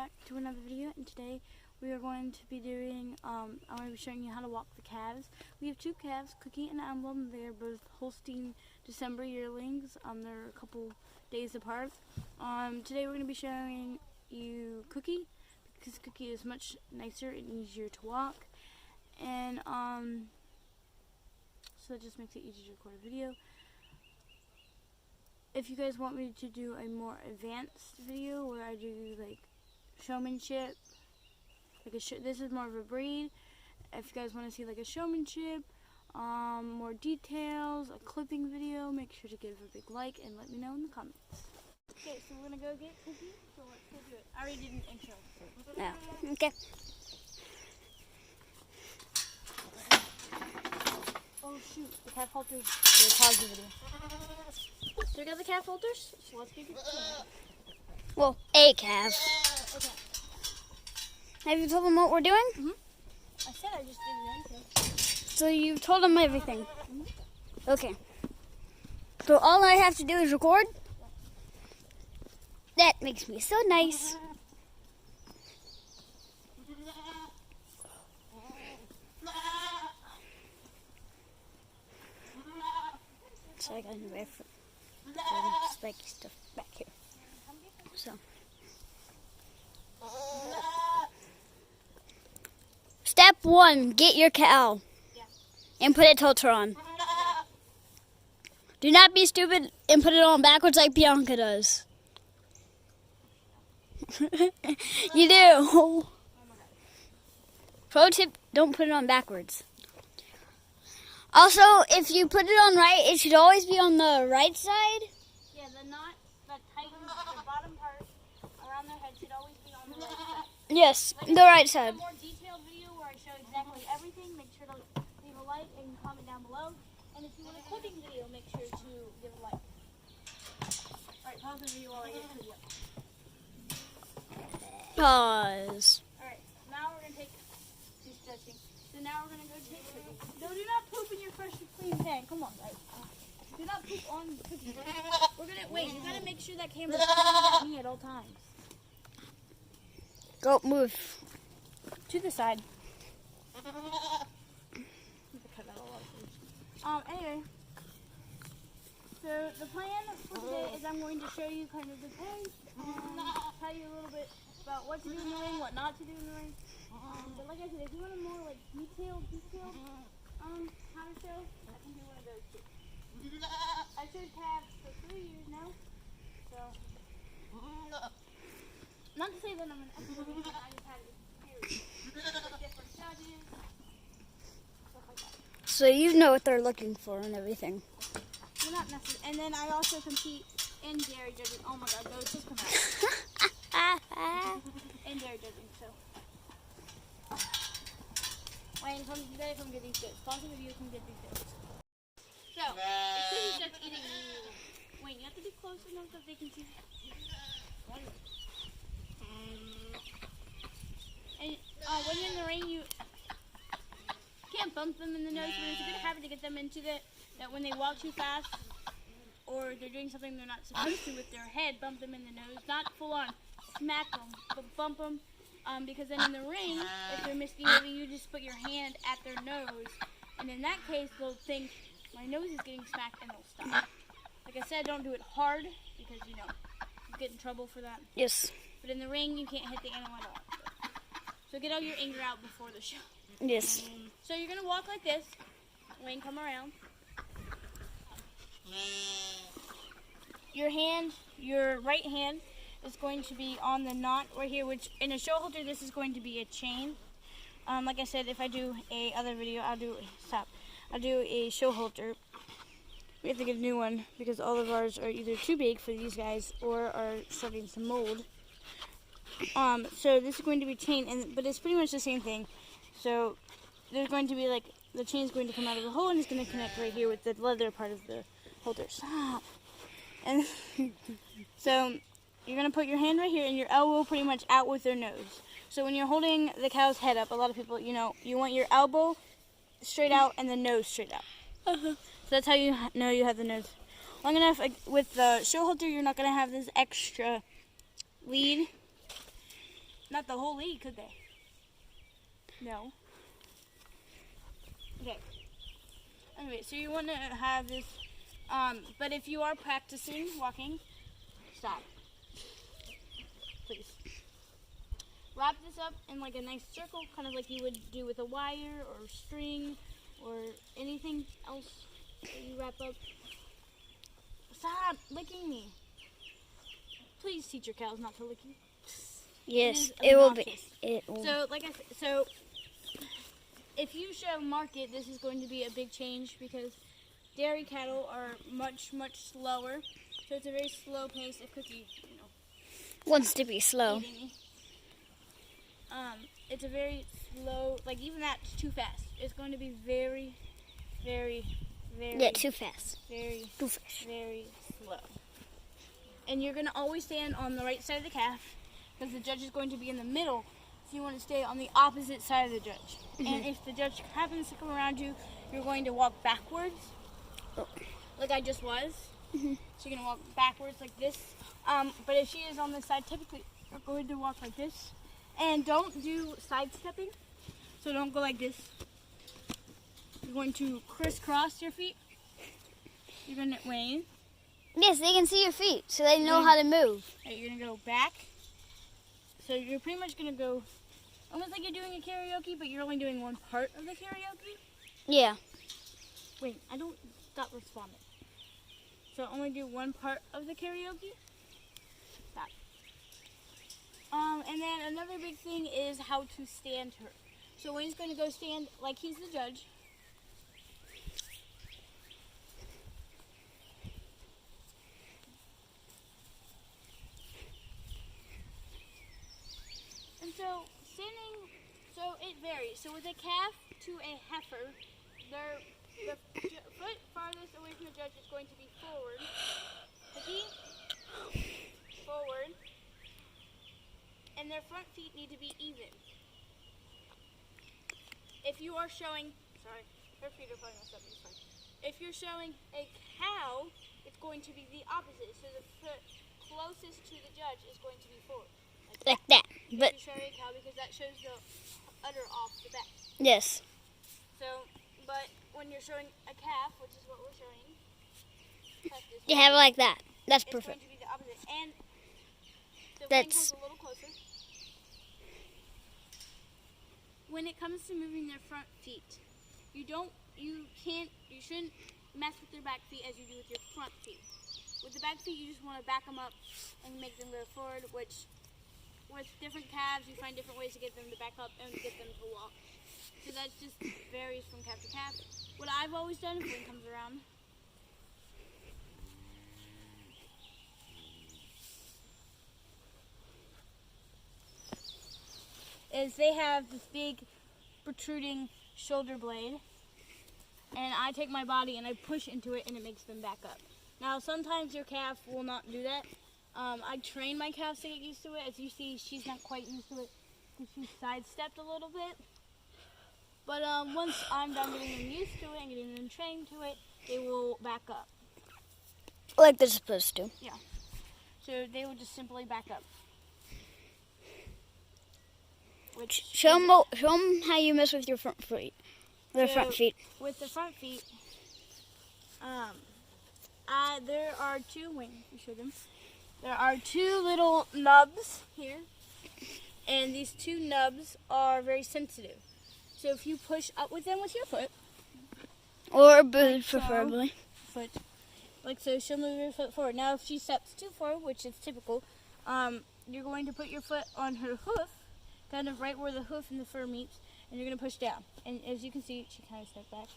back to another video, and today we are going to be doing, I'm going to be showing you how to walk the calves. We have two calves, Cookie and Emblem. They are both Holstein December yearlings. They're a couple days apart. Today we're going to be showing you Cookie, because Cookie is much nicer and easier to walk. And so that just makes it easier to record a video. If you guys want me to do a more advanced video where I do like showmanship, like this is more of a breed. If you guys want to see like a showmanship, more details, a clipping video, make sure to give a big like and let me know in the comments. Okay, so we're gonna go get Cookie. So let's go do it. I already did an intro. No. Okay. Oh shoot, the calf halters. Pause the video. So we got the calf halters, so let's get started. Well, a calf. Okay. Have you told them what we're doing? Mm-hmm. I said I just did the intro. So you've told them everything? Mm-hmm. Okay. So all I have to do is record? That makes me so nice. So I got new effort. Spiky stuff back here. So. Step 1, get your cow. And put its halter on. Do not be stupid and put it on backwards like Bianca does. You do. Pro tip, don't put it on backwards. Also, if you put it on right, it should always be on the right side. Yeah, the knot that tightens the bottom part around their head should always be on the right side. Yes, Like the right side. A more detailed video where I show exactly everything, make sure to leave a like and comment down below. And if you want a clipping video, make sure to give a like. Alright, pause the video while I get the video. Pause. Alright, now we're going to take, she's stretching. So now we're going to go take Cookie. No, do not poop in your freshly clean pan. Come on, guys. Do not poop on Cookie. We're going to, wait, you got to make sure that camera's pointed at me at all times. Go, move. To the side. Anyway. So the plan for today is I'm going to show you kind of the pace and tell you a little bit about what to do in the ring, what not to do in the ring. But like I said, if you want a more like detailed how to show, I can do one of those too. I showed calves for 3 years now, so not to say that I'm an expert, I just had experience with different judges, stuff like that. So you know what they're looking for and everything. Well, not necessarily. And then I also compete in dairy judging. Oh my god, those just come out. In dairy judging, so. Wayne, come get these goats. Pause the video, come get these goats. So, it's just eating. Wayne, you have to be close enough that they can see. And when you're in the ring, you can't bump them in the nose, but it's a good habit to get them into that when they walk too fast or they're doing something they're not supposed to with their head, bump them in the nose. Not full on smack them, but bump them. Because then in the ring, if they're misbehaving, you just put your hand at their nose. And in that case, they'll think, my nose is getting smacked, and they'll stop. Like I said, don't do it hard, because, you know, you get in trouble for that. Yes. But in the ring, you can't hit the animal at all. So get all your anger out before the show. Yes. So you're going to walk like this. Wayne, come around. Your right hand is going to be on the knot right here, which in a show halter, this is going to be a chain. Like I said, if I do a other video, I'll do a show halter. We have to get a new one because all of ours are either too big for these guys or are starting to mold. So this is going to be chain, but it's pretty much the same thing. So there's going to be like, the chain is going to come out of the hole and it's going to connect right here with the leather part of the halter. Stop. And so you're going to put your hand right here and your elbow pretty much out with their nose. So when you're holding the cow's head up, a lot of people, you know, you want your elbow straight out and the nose straight out. So that's how you know you have the nose long enough. With the show halter, you're not going to have this extra lead. not the whole lead, could they? No. Okay. Anyway, so you want to have this, but if you are practicing walking, stop. Please. Wrap this up in like a nice circle, kind of like you would do with a wire or string or anything else that you wrap up. Stop licking me. Please teach your cows not to lick you. Yes, is it will be. obnoxious. It will. So, like I said, so if you show market, this is going to be a big change because dairy cattle are much, much slower. So it's a very slow pace. If Cookie, Wants to be slow. eating me. It's a very slow, like even that's too fast. It's going to be very, very, very, Yeah, too fast. very, Too fast. very slow. And you're going to always stand on the right side of the calf because the judge is going to be in the middle. So you want to stay on the opposite side of the judge. And if the judge happens to come around you, you're going to walk backwards, like I just was. So you're going to walk backwards like this. But if she is on this side, typically you're going to walk like this. And don't do sidestepping. So don't go like this. You're going to crisscross your feet. You're going to, Wayne, Yes, they can see your feet, so they know how to move. right, you're going to go back. So you're pretty much going to go almost like you're doing a karaoke, but you're only doing one part of the karaoke. Yeah. Wait, I don't stop responding. So only do one part of the karaoke. Stop. And then another big thing is how to stand her. So Wayne's going to go stand like he's the judge. And so standing, so it varies. So with a calf to a heifer, the foot farthest away from the judge is going to be forward. Cookie, forward. And their front feet need to be even. If you are showing, sorry, her feet are probably messed up, it's fine. If you're showing a cow, it's going to be the opposite. So the foot closest to the judge is going to be forward. Like that. But If you're showing a cow, because that shows the udder off the back. yes. So, but when you're showing a calf, which is what we're showing, You have it like that. That's it's perfect. going to be the opposite. And the That's- wing comes a little closer. When it comes to moving their front feet, you shouldn't mess with their back feet as you do with your front feet. With the back feet, you just want to back them up and make them go forward, which with different calves, you find different ways to get them to back up and get them to walk. So that just varies from calf to calf. What I've always done if Wayne comes around, is they have this big protruding shoulder blade, and I take my body and I push into it and it makes them back up. Now sometimes your calf will not do that. I train my calves to get used to it. As you see, she's not quite used to it because she's sidestepped a little bit. But once I'm done getting them used to it and getting them trained to it, they will back up. Like they're supposed to. So they will just simply back up. Which Show them how you mess with your front feet. Their So, front feet. With the front feet, there are two wings. You show them. There are two little nubs here, and these two nubs are very sensitive. So if you push up with them with your foot, Or a boot, like so. preferably. like so, she'll move her foot forward. Now, if she steps too forward, which is typical, you're going to put your foot on her hoof, kind of right where the hoof and the fur meets, and you're going to push down. And as you can see, she kind of stepped back.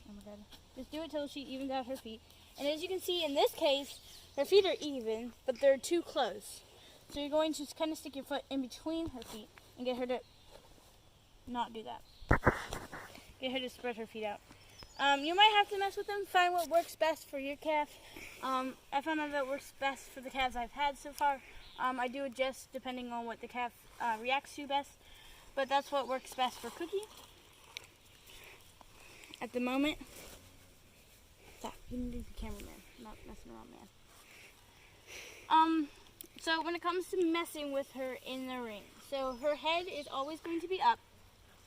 Oh my god. Just do it till she evens out her feet. And as you can see, in this case, her feet are even, but they're too close. So you're going to kind of stick your foot in between her feet and get her to not do that. Get her to spread her feet out. You might have to mess with them, find what works best for your calf. I found out that works best for the calves I've had so far. I do adjust depending on what the calf reacts to best, but that's what works best for Cookie at the moment. Stop, you can do the cameraman, I'm not messing around, man. So when it comes to messing with her in the ring, so her head is always going to be up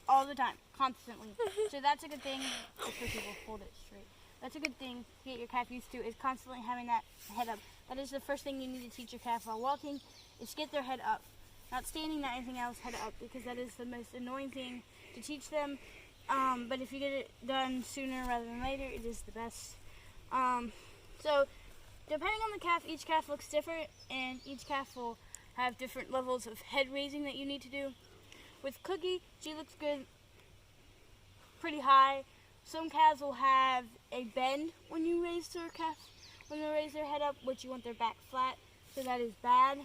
all the time, constantly. So that's a good thing. Just so people hold it straight. That's a good thing to get your calf used to, is constantly having that head up. That is the first thing you need to teach your calf while walking, is get their head up. Not standing, not anything else, head up, because that is the most annoying thing to teach them. But if you get it done sooner rather than later, it is the best. So depending on the calf, each calf looks different, and each calf will have different levels of head raising that you need to do. With Cookie, she looks good, pretty high. Some calves will have a bend when you raise their calf, when they raise their head up, which you want their back flat, so that is bad.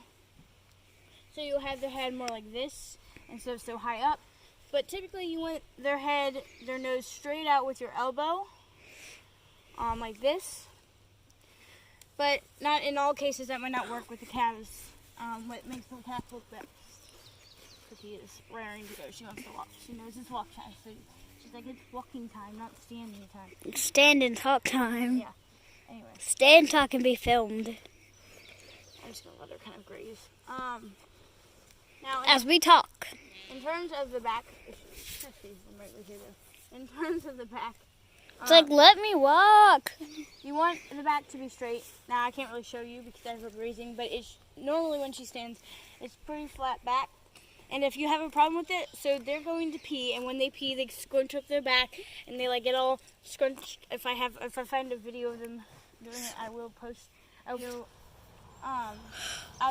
So you'll have their head more like this instead of so high up. But typically you want their head, their nose straight out with your elbow, like this. But not in all cases, that might not work with the calves. What makes the calf look best. Cookie is raring to go. She wants to walk. She knows it's walk time. So she's like, it's walking time, not standing time. Stand and talk time. Yeah. Anyway. Stand, talk, and be filmed. I'm just going to let her kind of graze. Now, As we talk. in terms of the back, in terms of the back, It's like, let me walk. you want the back to be straight. Now, I can't really show you because I have grazing, but it's normally when she stands, it's pretty flat back. And if you have a problem with it, so they're going to pee, and when they pee, they scrunch up their back, and they like get all scrunched. If I find a video of them doing it, I will post. I'll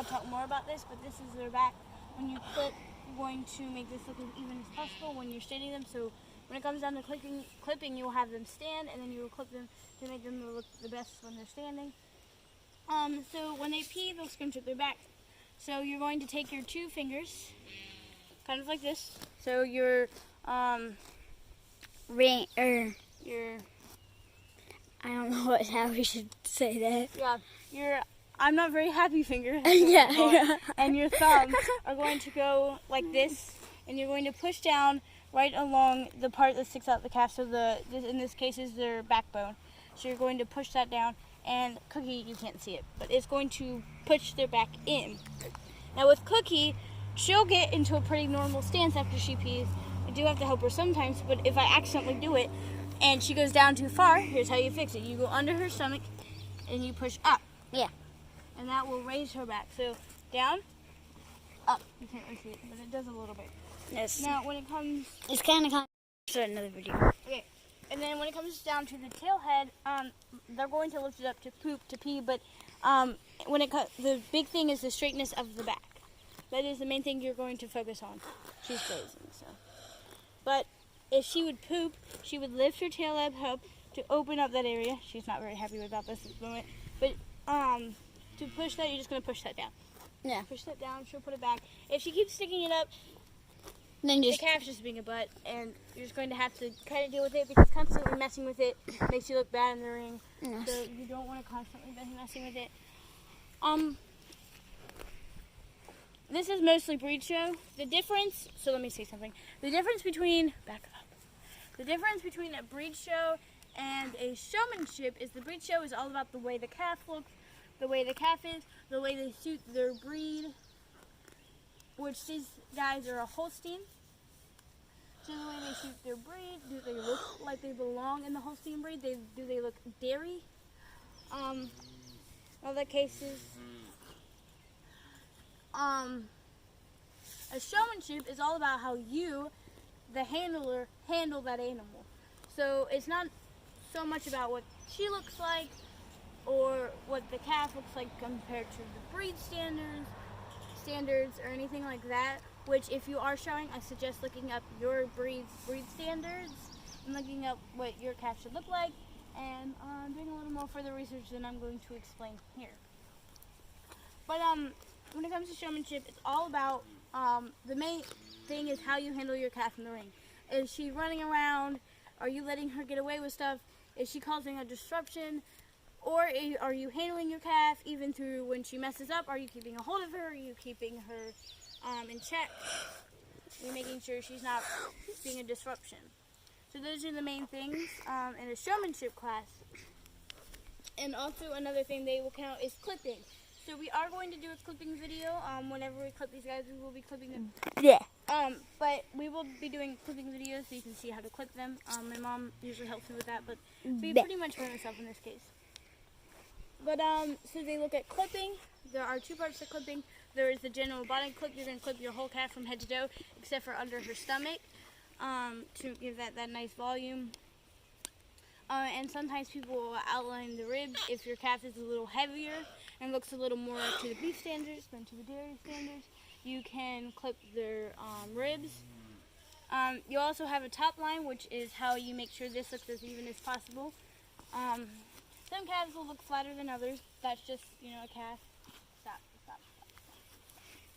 talk more about this, but this is their back. When you clip, you're going to make this look as even as possible when you're standing them. So when it comes down to clipping, you will have them stand, and then you will clip them to make them look the best when they're standing. So when they pee, they'll scrunch up their back. So you're going to take your two fingers, kind of like this. So your I don't know how we should say that. your I'm not very happy finger. Yeah. And your thumb are going to go like this, and you're going to push down right along the part that sticks out the calf. So in this case is their backbone. So you're going to push that down, and Cookie, you can't see it, but it's going to push their back in. Now with Cookie, she'll get into a pretty normal stance after she pees. I do have to help her sometimes, but if I accidentally do it and she goes down too far, here's how you fix it. You go under her stomach and you push up. Yeah. And that will raise her back. So down, up. You can't really see it, but it does a little bit. Yes. Now when it comes, It's kind of start another video. okay, and then when it comes down to the tail head, they're going to lift it up to poop, to pee, but the big thing is the straightness of the back. That is the main thing you're going to focus on. She's grazing, so. But if she would poop, she would lift her tail up to open up that area. She's not very happy about this at the moment, but to push that, you're just going to push that down. Yeah. Push that down, she'll put it back. If she keeps sticking it up, Then the just calf's just being a butt, and you're just going to have to kind of deal with it, because constantly messing with it makes you look bad in the ring. Yes. So you don't want to constantly be messing with it. This is mostly breed show. The difference, so let me say something. The difference between a breed show and a showmanship is the breed show is all about the way the calf looks, the way the calf is, the way they suit their breed, which these guys are a Holstein. So the way they suit their breed, do they look like they belong in the Holstein breed? Do they look dairy? Other cases. A showmanship is all about how you, the handler, handle that animal. So it's not so much about what she looks like or what the calf looks like compared to the breed standards or anything like that. Which, if you are showing, I suggest looking up your breed standards and looking up what your calf should look like, and doing a little more further research than I'm going to explain here. But when it comes to showmanship, it's all about the main thing is how you handle your calf in the ring. Is she running around? Are you letting her get away with stuff? Is she causing a disruption? Or are you handling your calf even through when she messes up? Are you keeping a hold of her? Are you keeping her in check? Are you making sure she's not being a disruption? So those are the main things in a showmanship class. And also another thing they will count is clipping. So we are going to do a clipping video. Whenever we clip these guys, we will be clipping them. Yeah. But we will be doing clipping videos so you can see how to clip them. My mom usually helps me with that, but we pretty much by myself in this case. But so they look at clipping. There are two parts to clipping. There is the general body clip. You're going to clip your whole calf from head to toe, except for under her stomach, to give that nice volume. And sometimes people will outline the ribs if your calf is a little heavier and looks a little more to the beef standards than to the dairy standards. You can clip their ribs. You also have a top line, which is how you make sure this looks as even as possible. Some calves will look flatter than others. That's just, you know, a calf. Stop.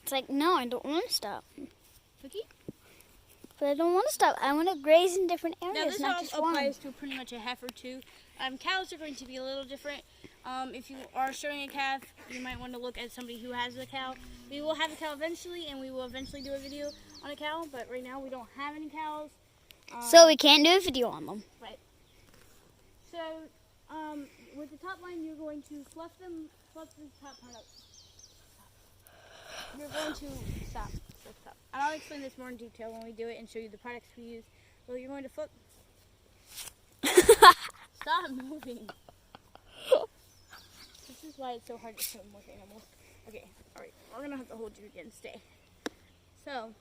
It's like, no, I don't want to stop. Cookie? But I don't want to stop. I want to graze in different Now areas, this not all just one. applies to pretty much a heifer too. Cows are going to be a little different. If you are showing a calf, you might want to look at somebody who has a cow. We will have a cow eventually, and we will eventually do a video on a cow, but right now we don't have any cows. So we can't do a video on them. Right. So, with the top line, you're going to fluff the top part up. You're going to stop. And I'll explain this more in detail when we do it and show you the products we use. So you're going to flip. Stop moving. This is why it's so hard to film with animals. Okay, alright. We're going to have to hold you again. Stay. So,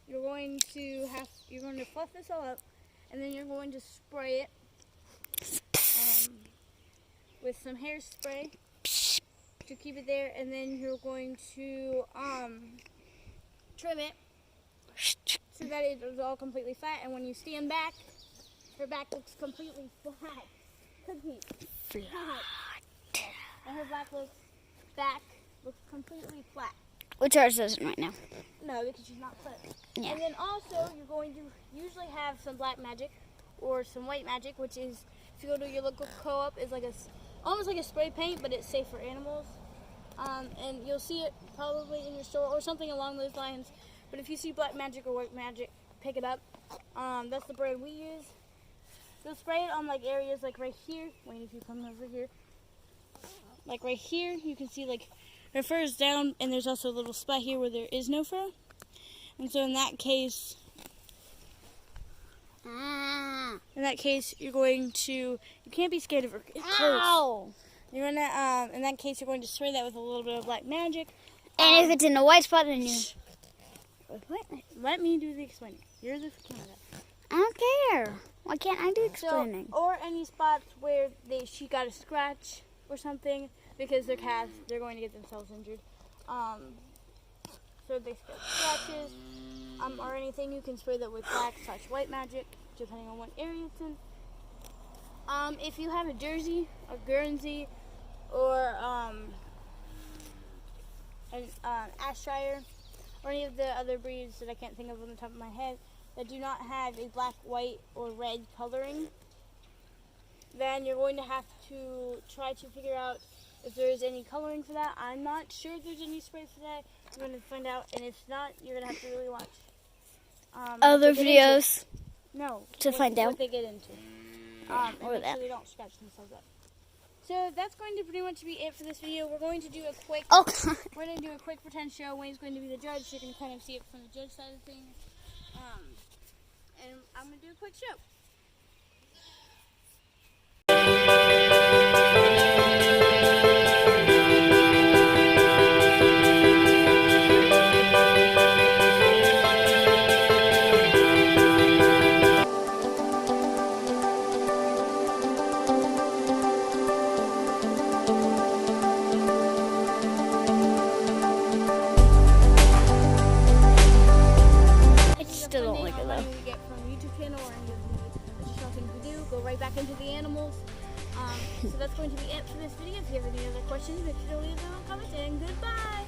you're going to fluff this all up, and then you're going to spray it with some hairspray to keep it there, and then you're going to trim it so that it is all completely flat, and when you stand back, her back looks completely flat. Cookie. Flat. And her back looks completely flat. Which ours doesn't right now. No, because she's not clipped. Yeah. And then also, you're going to usually have some black magic or some white magic, which is, if you go to your local co-op, is like almost like a spray paint, but it's safe for animals. And you'll see it probably in your store or something along those lines. But if you see black magic or white magic, pick it up. That's the brand we use. You'll spray it on like areas like right here. Wait, if you come over here. Like right here, you can see like her fur is down, and there's also a little spot here where there is no fur. And so in that case, you're going to, you can't be scared of her. It hurts. Ow! You're gonna, in that case, you're going to spray that with a little bit of black magic. And if it's in a white spot, then you... What? Let me do the explaining. You're the camera guy. I don't care. Why can't I do explaining? So, or any spots where she got a scratch or something, because they're calves, they're going to get themselves injured. So they get scratches, or anything, you can spray that with black/white magic, depending on what area it's in. If you have a Jersey, a Guernsey, or an Ayrshire, or any of the other breeds that I can't think of on the top of my head that do not have a black, white, or red coloring, then you're going to have to try to figure out if there is any coloring for that. I'm not sure if there's any spray for that. I'm going to find out, and if not, you're going to have to really watch Other videos to find out what they get into. And make sure they don't scratch themselves up. So that's going to pretty much be it for this video. We're going to do a quick we're going to do a quick pretend show. Wayne's going to be the judge, so you can kind of see it from the judge side of things. And I'm going to do a quick show. Still don't like it though. We get from YouTube channel or any of the additional things we do, go right back into the animals. So that's going to be it for this video. If you have any other questions, make sure to leave them in the comments, and goodbye!